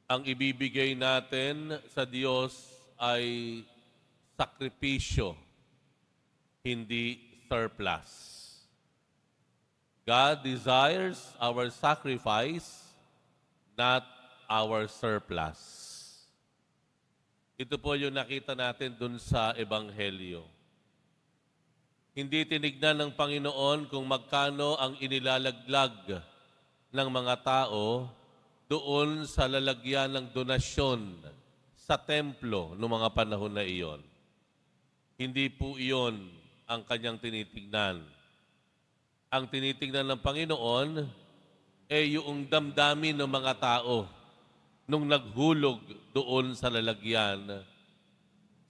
ang ibibigay natin sa Diyos ay sakripisyo, hindi surplus. God desires our sacrifice, not our surplus. Ito po yung nakita natin dun sa Ebanghelyo. Hindi tinignan ng Panginoon kung magkano ang inilalaglag ng mga tao doon sa lalagyan ng donasyon sa templo noong mga panahon na iyon. Hindi po iyon ang kanyang tinitignan. Ang tinitignan ng Panginoon ay yung damdamin ng mga tao nung naghulog doon sa lalagyan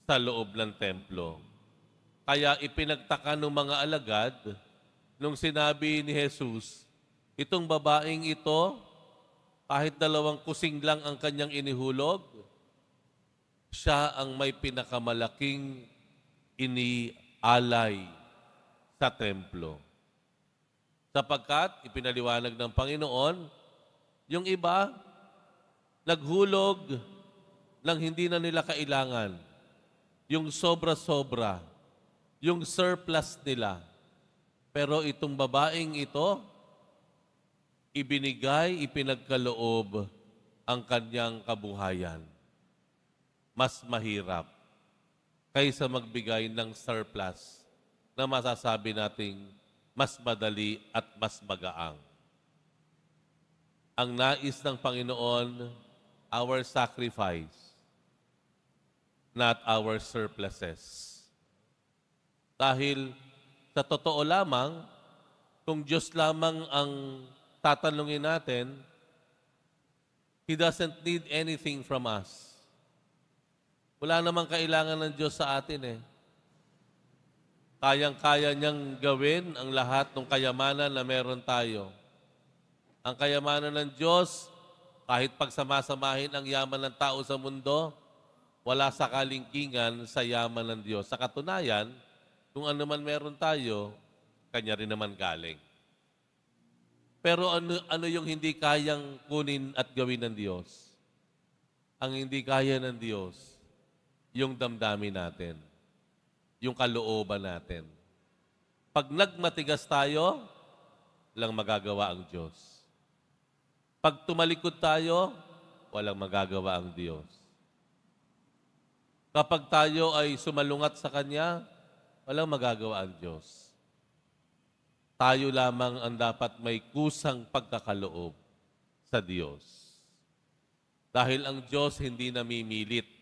sa loob ng templo. Kaya ipinagtaka ng mga alagad nung sinabi ni Jesus, itong babaeng ito, kahit 2 kusing lang ang kanyang inihulog, siya ang may pinakamalaking inialay sa templo. Sapagkat ipinaliwanag ng Panginoon, yung iba, naghulog ng hindi na nila kailangan, yung sobra-sobra, yung surplus nila. Pero itong babaeng ito, ibinigay, ipinagkaloob ang kanyang kabuhayan. Mas mahirap kaysa magbigay ng surplus na masasabi nating mas madali at mas magaang. Ang nais ng Panginoon, our sacrifice, not our surpluses. Dahil sa totoo lamang, kung Diyos lamang ang tatanungin natin, He doesn't need anything from us. Wala namang kailangan ng Diyos sa atin eh. Kayang-kaya niyang gawin ang lahat ng kayamanan na meron tayo. Ang kayamanan ng Diyos, kahit pagsamasamahin ang yaman ng tao sa mundo, wala sa kalingkingan sa yaman ng Diyos. Sa katunayan, kung ano man meron tayo, Kanya rin naman galing. Pero ano yung hindi kayang kunin at gawin ng Diyos? Ang hindi kaya ng Diyos, yung damdamin natin, yung kalooban natin. Pag nagmatigas tayo, walang magagawa ang Diyos. Pag tumalikod tayo, walang magagawa ang Diyos. Kapag tayo ay sumalungat sa Kanya, walang magagawa ang Diyos. Tayo lamang ang dapat may kusang pagkakaloob sa Diyos. Dahil ang Diyos hindi namimilit.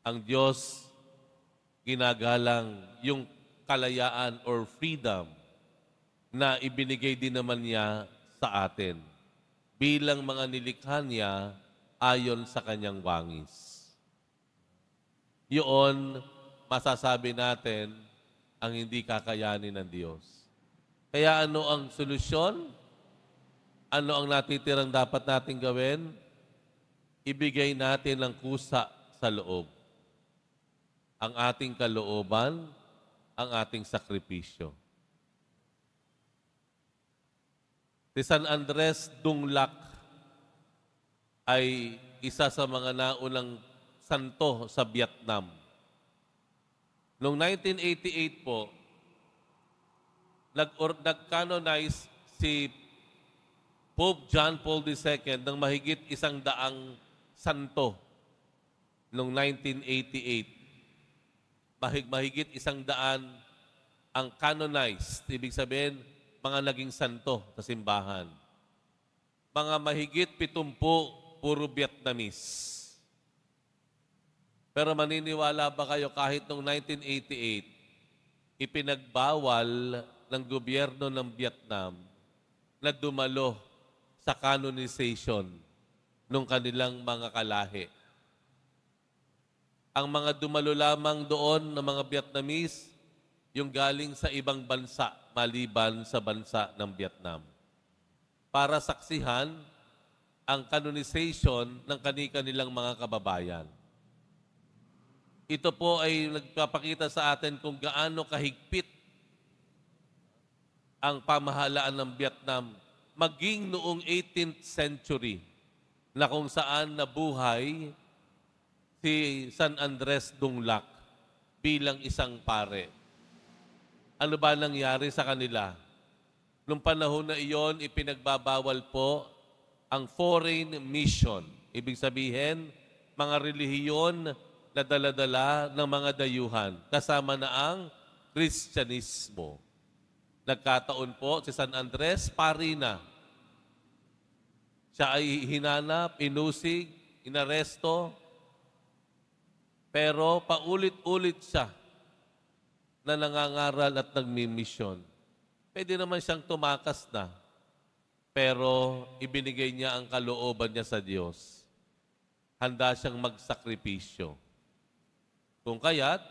Ang Diyos ginagalang yung kalayaan or freedom na ibinigay din naman niya sa atin bilang mga nilikha niya ayon sa kanyang wangis. Yun, masasabi natin ang hindi kakayanin ng Diyos. Kaya ano ang solusyon? Ano ang natitirang dapat natin gawin? Ibigay natin ang kusa sa loob. Ang ating kalooban, ang ating sakripisyo. Si San Andres Dunglac ay isa sa mga naunang santo sa Vietnam. Noong 1988 po, nag-canonize si Pope John Paul II ng mahigit 100 santo noong 1988. Mahigit 100 ang canonized, ibig sabihin, mga naging santo sa simbahan. Mga mahigit 70, puro Vietnamese. Pero maniniwala ba kayo kahit noong 1988, ipinagbawal ng gobyerno ng Vietnam na dumalo sa canonization ng kanilang mga kalahi. Ang mga dumalo lamang doon ng mga Vietnamese, yung galing sa ibang bansa, maliban sa bansa ng Vietnam. Para saksihan ang canonization ng kani-kanilang mga kababayan. Ito po ay nagpapakita sa atin kung gaano kahigpit ang pamahalaan ng Vietnam maging noong 18th century na kung saan nabuhay si San Andres Dunglac bilang isang pare. Ano ba nangyari sa kanila? Noong panahon na iyon, ipinagbabawal po ang foreign mission. Ibig sabihin, mga relihiyon na daladala ng mga dayuhan, kasama na ang Kristyanismo. Nagkataon po si San Andres, pari na. Siya ay hinanap, inusig, inaresto, pero paulit-ulit siya na nangangaral at nagmimisyon. Pwede naman siyang tumakas na, pero ibinigay niya ang kalooban niya sa Diyos. Handa siyang magsakripisyo. Kung kaya't,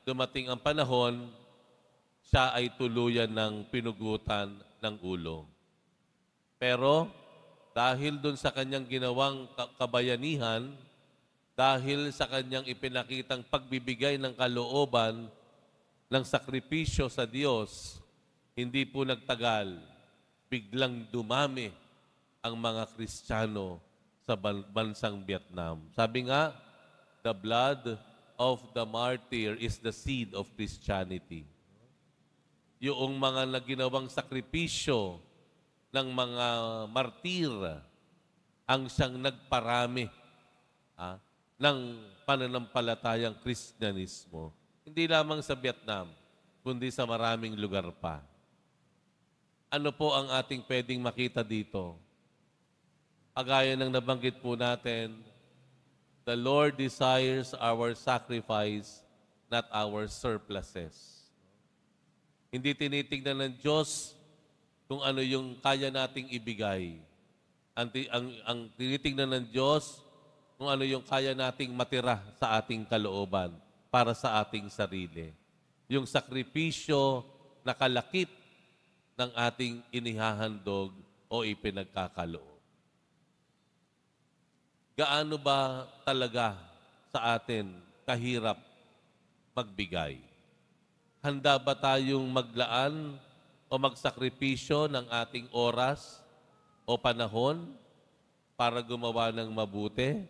dumating ang panahon, siya ay tuluyan ng pinugutan ng ulo. Pero, dahil doon sa kanyang ginawang kabayanihan, dahil sa kanyang ipinakitang pagbibigay ng kalooban ng sakripisyo sa Diyos, hindi po nagtagal, biglang dumami ang mga Kristiyano sa bansang Vietnam. Sabi nga, the blood of the martyr is the seed of Christianity. Yung mga naginawang sakripisyo ng mga martir ang siyang nagparami ng pananampalatayang Kristyanismo. Hindi lamang sa Vietnam, kundi sa maraming lugar pa. Ano po ang ating pwedeng makita dito? Agaya ng nabanggit po natin, the Lord desires our sacrifice, not our surpluses. Hindi tinitingnan ng Diyos kung ano yung kaya nating ibigay. Ang tinitingnan ng Diyos kung ano yung kaya nating matira sa ating kalooban para sa ating sarili. Yung sakripisyo na kalakip ng ating inihahandog o ipinagkakaloob. Gaano ba talaga sa atin kahirap magbigay? Handa ba tayong maglaan o magsakripisyo ng ating oras o panahon para gumawa ng mabuti?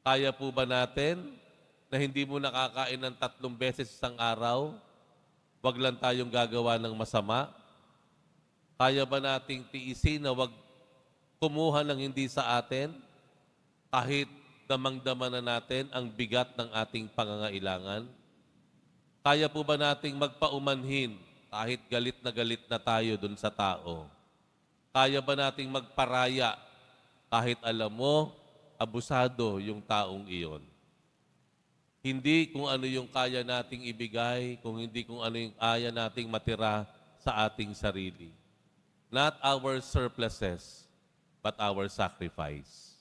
Kaya po ba natin na hindi mo nakakain ng 3 beses isang araw, wag lang tayong gagawa ng masama? Kaya ba nating tiisin na wag kumuha ng hindi sa atin kahit damang-dama na natin ang bigat ng ating pangangailangan? Kaya po ba nating magpaumanhin kahit galit na tayo dun sa tao? Kaya ba nating magparaya kahit alam mo, abusado yung taong iyon? Hindi kung ano yung kaya nating ibigay, kung hindi kung ano yung kaya nating matira sa ating sarili. Not our surpluses, but our sacrifice.